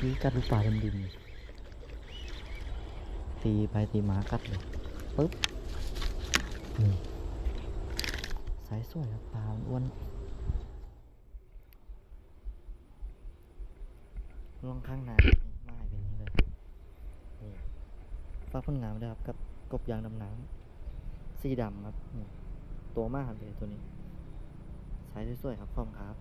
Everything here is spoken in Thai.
นี่กัดลูกปลาดำดินตีไปตีมากัดเลยปึ๊บนี่สายสวยครับปลาอ้วนล่องข้างน้ำนี่ไม่เป็นอย่างนี้เลยนี่ฟ้าพ่นงามด้วยครับกับกบยางดำน้ำสีดำครับนี่ตัวมากเลยตัวนี้สายสวยๆครับพร้อมครับ